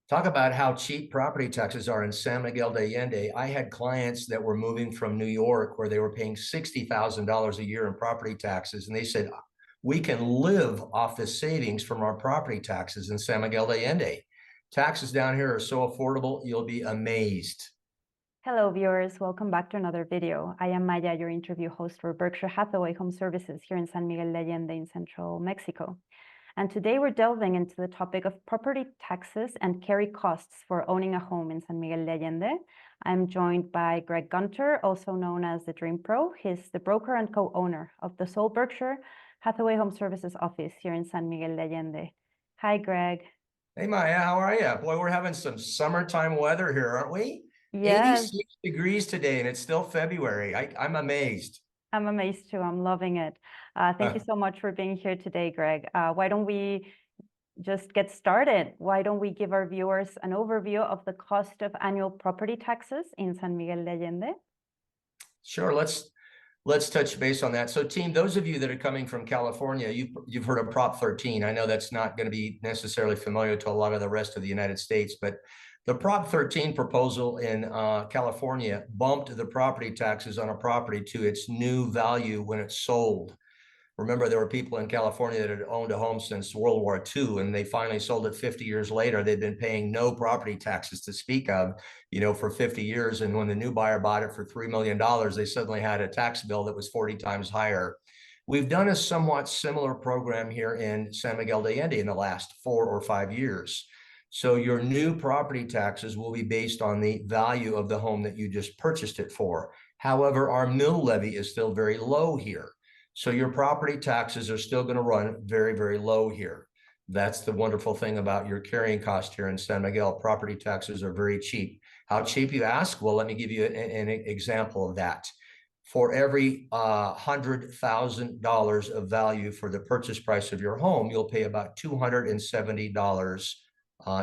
Talk about how cheap property taxes are in San Miguel de Allende. I had clients that were moving from New York where they were paying $60,000 a year in property taxes. And they said, we can live off the savings from our property taxes in San Miguel de Allende. Taxes down here are so affordable, you'll be amazed. Hello, viewers. Welcome back to another video. I am Maya, your interview host for Berkshire Hathaway Home Services here in San Miguel de Allende in central Mexico. And today we're delving into the topic of property taxes and carry costs for owning a home in San Miguel de Allende. I'm joined by Greg Gunter, also known as the Dream Pro. He's the broker and co-owner of the sole Berkshire Hathaway Home Services office here in San Miguel de Allende. Hi, Greg. Hey, Maya, how are you? Boy, we're having some summertime weather here, aren't we? Yes. 86 degrees today, and it's still February. I'm amazed. I'm amazed too. I'm loving it. Thank you so much for being here today, Greg. Why don't we just get started? Why don't we give our viewers an overview of the cost of annual property taxes in San Miguel de Allende? Sure, let's touch base on that. So, team, those of you that are coming from California, you've heard of Prop 13. I know that's not going to be necessarily familiar to a lot of the rest of the United States, but the Prop 13 proposal in California bumped the property taxes on a property to its new value when it's sold. Remember, there were people in California that had owned a home since World War II, and they finally sold it 50 years later. They'd been paying no property taxes to speak of, for 50 years. And when the new buyer bought it for $3 million, they suddenly had a tax bill that was 40 times higher. We've done a somewhat similar program here in San Miguel de Allende in the last 4 or 5 years. So your new property taxes will be based on the value of the home that you just purchased it for. However, our mill levy is still very low here. So your property taxes are still going to run very, very low here. That's the wonderful thing about your carrying cost here in San Miguel. Property taxes are very cheap. How cheap, you ask? Well, let me give you an example of that. For every $100,000 of value for the purchase price of your home, you'll pay about $270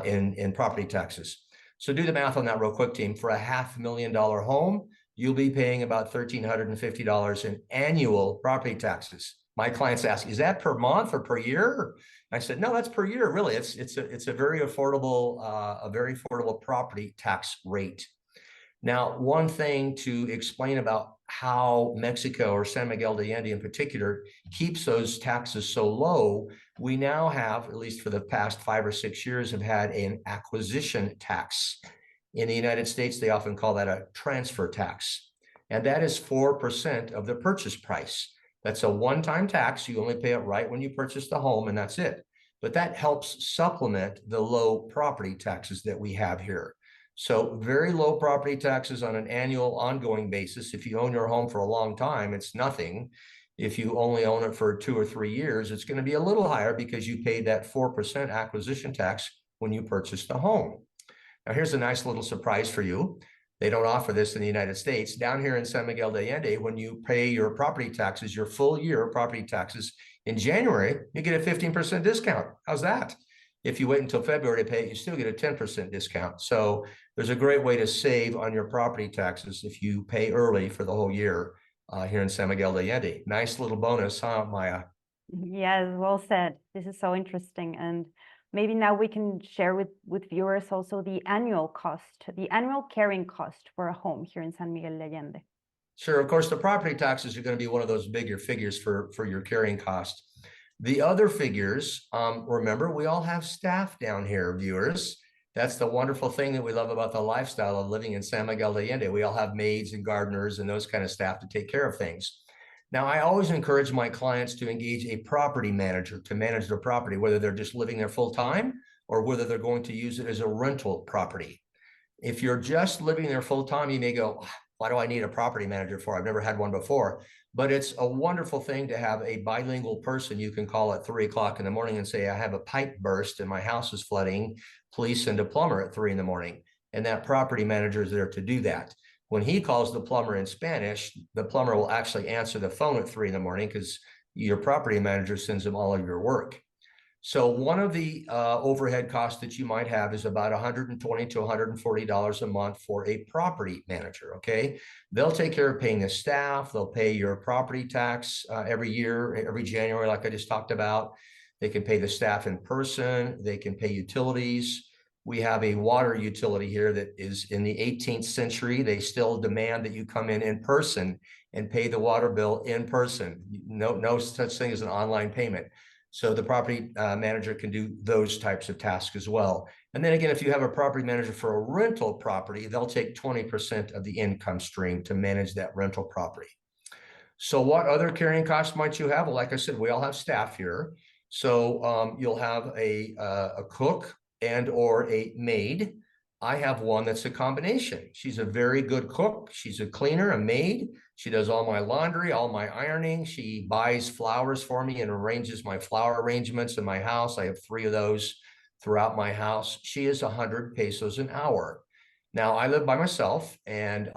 in property taxes. So do the math on that real quick, team. For a $500,000 home, you'll be paying about $1,350 in annual property taxes. My clients ask, is that per month or per year? I said, no, that's per year. Really, it's a very affordable property tax rate. Now, one thing to explain about how Mexico, or San Miguel de Allende in particular, keeps those taxes so low, we now have, at least for the past 5 or 6 years, have had an acquisition tax. In the United States, they often call that a transfer tax, and that is 4% of the purchase price. That's a one-time tax. You only pay it right when you purchase the home, and that's it. But that helps supplement the low property taxes that we have here. So very low property taxes on an annual ongoing basis. If you own your home for a long time, it's nothing. If you only own it for 2 or 3 years, it's going to be a little higher because you paid that 4% acquisition tax when you purchased the home. Now, here's a nice little surprise for you. They don't offer this in the United States. Down here in San Miguel de Allende, when you pay your property taxes, your full year property taxes in January, you get a 15% discount. How's that? If you wait until February to pay it, you still get a 10% discount. So there's a great way to save on your property taxes if you pay early for the whole year here in San Miguel de Allende. Nice little bonus, huh, Maya? Yes, well said. This is so interesting. And maybe now we can share with viewers also the annual cost, the annual carrying cost for a home here in San Miguel de Allende. Sure. Of course, the property taxes are going to be one of those bigger figures for your carrying cost. The other figures, remember, we all have staff down here, viewers. That's the wonderful thing that we love about the lifestyle of living in San Miguel de Allende. We all have maids and gardeners and those kind of staff to take care of things. Now, I always encourage my clients to engage a property manager to manage their property, whether they're just living there full time or whether they're going to use it as a rental property. If you're just living there full time, you may go, why do I need a property manager for? I've never had one before. But it's a wonderful thing to have a bilingual person you can call at 3 o'clock in the morning and say, I have a pipe burst and my house is flooding. Please send a plumber at 3 in the morning. And that property manager is there to do that. When he calls the plumber in Spanish, the plumber will actually answer the phone at 3 in the morning because your property manager sends him all of your work. So one of the overhead costs that you might have is about $120 to $140 a month for a property manager, okay? They'll take care of paying the staff. They'll pay your property tax every year, every January, like I just talked about. They can pay the staff in person. They can pay utilities. We have a water utility here that is in the 18th century. They still demand that you come in person and pay the water bill in person. No such thing as an online payment. So the property manager can do those types of tasks as well. And then again, if you have a property manager for a rental property, they'll take 20% of the income stream to manage that rental property. So what other carrying costs might you have? Well, like I said, we all have staff here. So you'll have a cook and or a maid. I have one that's a combination. She's a very good cook. She's a cleaner, a maid. She does all my laundry, all my ironing. She buys flowers for me and arranges my flower arrangements in my house. I have 3 of those throughout my house. She is 100 pesos an hour. Now I live by myself, and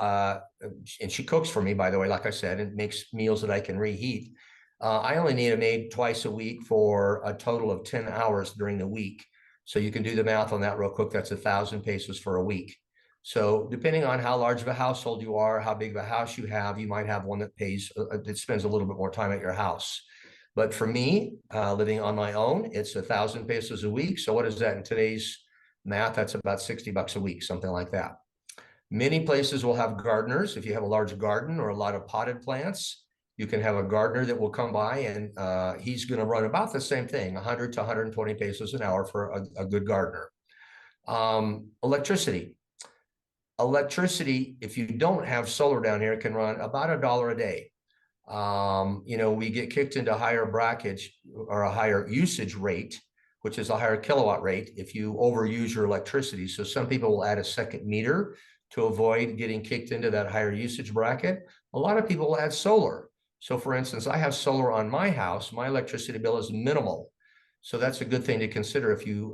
she cooks for me, by the way, like I said, and makes meals that I can reheat. I only need a maid twice a week for a total of 10 hours during the week. So you can do the math on that real quick. That's 1,000 pesos for a week. So depending on how large of a household you are, how big of a house you have, you might have one that spends a little bit more time at your house. But for me, living on my own, it's 1,000 pesos a week. So what is that in today's math? That's about 60 bucks a week, something like that. Many places will have gardeners. If you have a large garden or a lot of potted plants, you can have a gardener that will come by, and he's going to run about the same thing, 100 to 120 pesos an hour for a good gardener. Electricity. Electricity, if you don't have solar down here, can run about $1 a day. We get kicked into higher brackets or a higher usage rate, which is a higher kilowatt rate if you overuse your electricity. So some people will add a second meter to avoid getting kicked into that higher usage bracket. A lot of people will add solar. So for instance, I have solar on my house. My electricity bill is minimal. So that's a good thing to consider. If you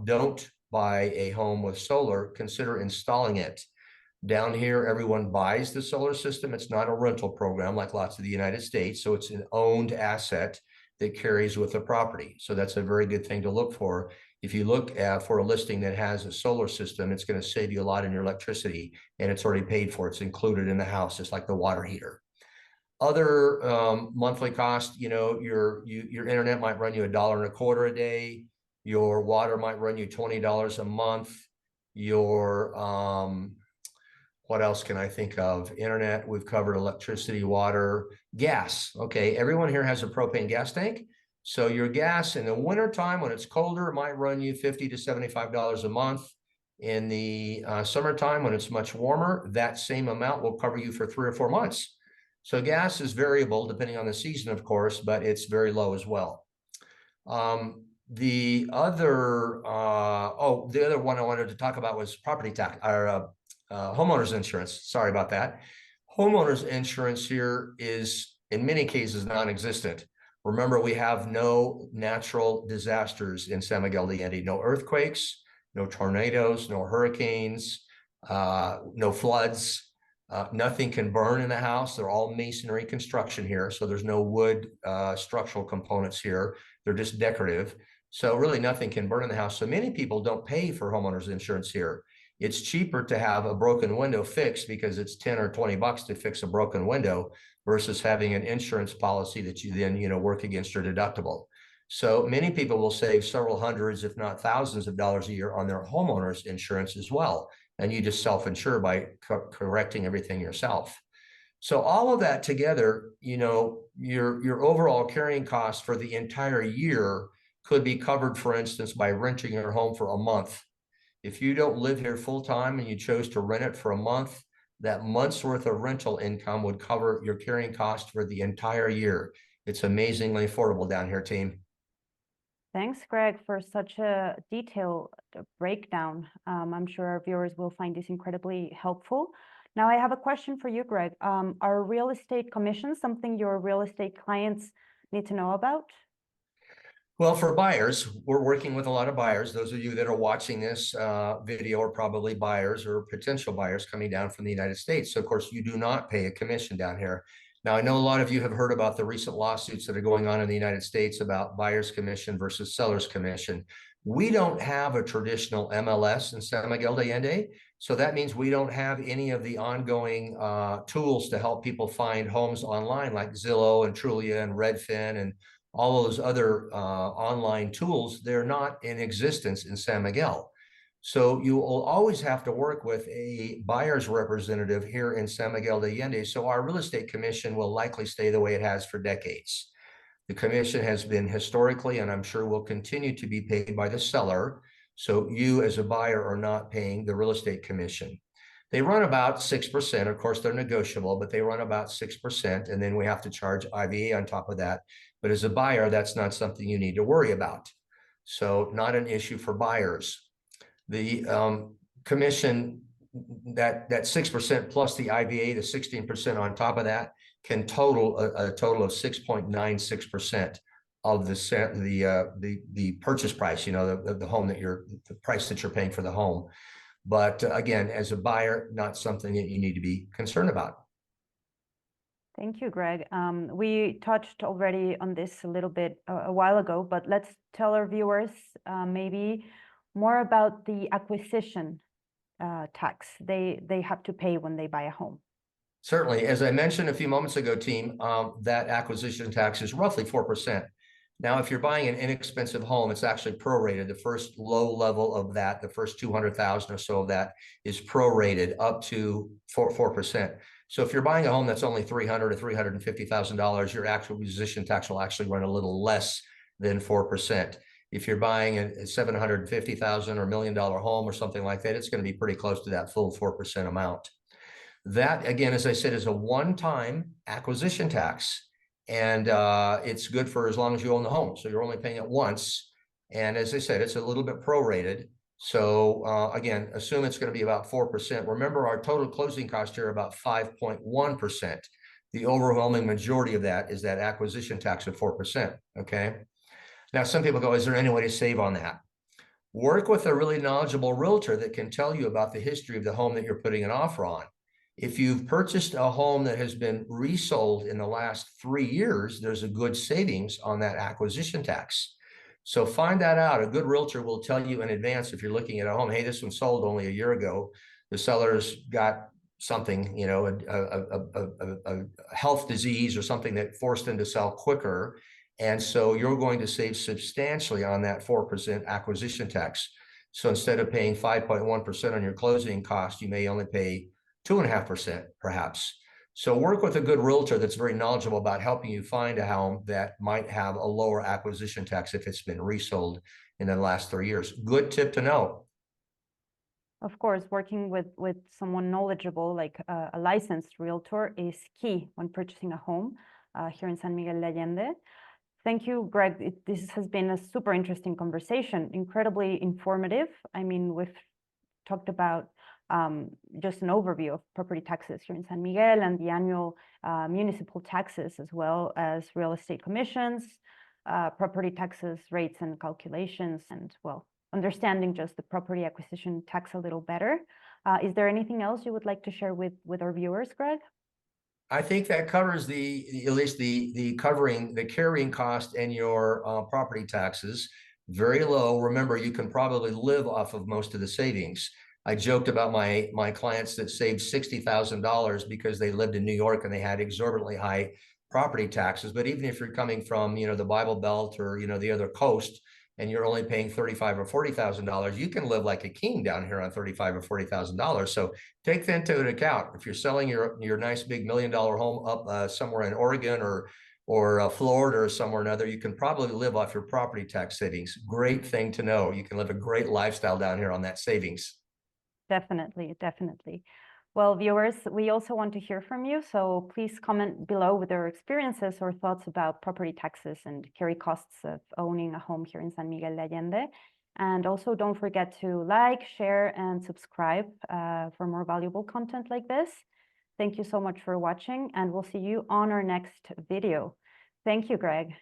don't buy a home with solar, consider installing it. Down here, everyone buys the solar system. It's not a rental program like lots of the United States. So it's an owned asset that carries with the property. So that's a very good thing to look for. If you look for a listing that has a solar system, it's going to save you a lot in your electricity, and it's already paid for. It's included in the house, just like the water heater. Other monthly costs, your internet might run you $1.25 a day. Your water might run you $20 a month. Your what else can I think of? Internet, we've covered electricity, water, gas. Okay, everyone here has a propane gas tank. So your gas in the wintertime when it's colder, it might run you $50 to $75 a month. In the summertime when it's much warmer, that same amount will cover you for 3 or 4 months. So gas is variable depending on the season, of course, but it's very low as well. The other one I wanted to talk about was property tax or homeowners insurance. Sorry about that. Homeowners insurance here is in many cases non-existent. Remember, we have no natural disasters in San Miguel de Allende, no earthquakes, no tornadoes, no hurricanes, no floods. Nothing can burn in the house. They're all masonry construction here. So there's no wood structural components here. They're just decorative. So really nothing can burn in the house. So many people don't pay for homeowners insurance here. It's cheaper to have a broken window fixed because it's 10 or 20 bucks to fix a broken window versus having an insurance policy that you then, work against your deductible. So many people will save several hundreds, if not thousands of dollars a year on their homeowners insurance as well. And you just self-insure by correcting everything yourself. So all of that together, your overall carrying cost for the entire year could be covered, for instance, by renting your home for a month. If you don't live here full time and you chose to rent it for a month, that month's worth of rental income would cover your carrying cost for the entire year. It's amazingly affordable down here, team. Thanks, Greg, for such a detailed breakdown. I'm sure our viewers will find this incredibly helpful. Now, I have a question for you, Greg. Are real estate commissions something your real estate clients need to know about? Well, for buyers, we're working with a lot of buyers. Those of you that are watching this video are probably buyers or potential buyers coming down from the United States. So, of course, you do not pay a commission down here. Now, I know a lot of you have heard about the recent lawsuits that are going on in the United States about buyer's commission versus seller's commission. We don't have a traditional MLS in San Miguel de Allende. So that means we don't have any of the ongoing tools to help people find homes online like Zillow and Trulia and Redfin and all those other online tools. They're not in existence in San Miguel. So you will always have to work with a buyer's representative here in San Miguel de Allende. So our real estate commission will likely stay the way it has for decades. The commission has been historically, and I'm sure will continue to be paid by the seller. So you as a buyer are not paying the real estate commission. They run about 6%. Of course, they're negotiable, but they run about 6%. And then we have to charge IVA on top of that. But as a buyer, that's not something you need to worry about. So not an issue for buyers. The commission, that 6% plus the IVA, the 16% on top of that, can total a total of 6.96% of the purchase price, the home the price that you're paying for the home. But again, as a buyer, not something that you need to be concerned about. Thank you, Greg. We touched already on this a little bit a while ago, but let's tell our viewers maybe more about the acquisition tax they have to pay when they buy a home. Certainly. As I mentioned a few moments ago, team, that acquisition tax is roughly 4%. Now, if you're buying an inexpensive home, it's actually prorated. The first low level of that, the first 200,000 or so of that is prorated up to 4%. So if you're buying a home that's only $300,000 or $350,000, your acquisition tax will actually run a little less than 4%. If you're buying a $750,000 or $1 million home or something like that, it's going to be pretty close to that full 4% amount. That, again, as I said, is a one-time acquisition tax, and it's good for as long as you own the home. So you're only paying it once. And as I said, it's a little bit prorated. So again, assume it's going to be about 4%. Remember, our total closing costs here are about 5.1%. The overwhelming majority of that is that acquisition tax of 4%. Okay. Now, some people go, is there any way to save on that? Work with a really knowledgeable realtor that can tell you about the history of the home that you're putting an offer on. If you've purchased a home that has been resold in the last 3 years, there's a good savings on that acquisition tax. So find that out. A good realtor will tell you in advance if you're looking at a home, hey, this one sold only a year ago. The seller's got something, a health disease or something that forced them to sell quicker. And so you're going to save substantially on that 4% acquisition tax. So instead of paying 5.1% on your closing cost, you may only pay 2.5% perhaps. So work with a good realtor that's very knowledgeable about helping you find a home that might have a lower acquisition tax if it's been resold in the last 3 years. Good tip to know. Of course, working with someone knowledgeable, like a licensed realtor, is key when purchasing a home here in San Miguel de Allende. Thank you, Greg. This has been a super interesting conversation, incredibly informative. I mean, we've talked about just an overview of property taxes here in San Miguel and the annual municipal taxes, as well as real estate commissions, property taxes, rates and calculations, and, well, understanding just the property acquisition tax a little better. Is there anything else you would like to share with our viewers, Greg? I think that covers at least the carrying cost and your property taxes. Very low. Remember, you can probably live off of most of the savings. I joked about my clients that saved $60,000 because they lived in New York and they had exorbitantly high property taxes. But even if you're coming from, the Bible Belt or, the other coast, and you're only paying $35,000 or $40,000, you can live like a king down here on $35,000 or $40,000. So take that into account. If you're selling your nice big $1 million home up somewhere in Oregon or Florida or somewhere or another, you can probably live off your property tax savings. Great thing to know. You can live a great lifestyle down here on that savings. Definitely, definitely. Well, viewers, we also want to hear from you, so please comment below with your experiences or thoughts about property taxes and carry costs of owning a home here in San Miguel de Allende. And also don't forget to like, share, and subscribe for more valuable content like this. Thank you so much for watching, and we'll see you on our next video. Thank you, Greg.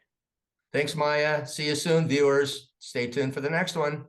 Thanks, Maya. See you soon, viewers. Stay tuned for the next one.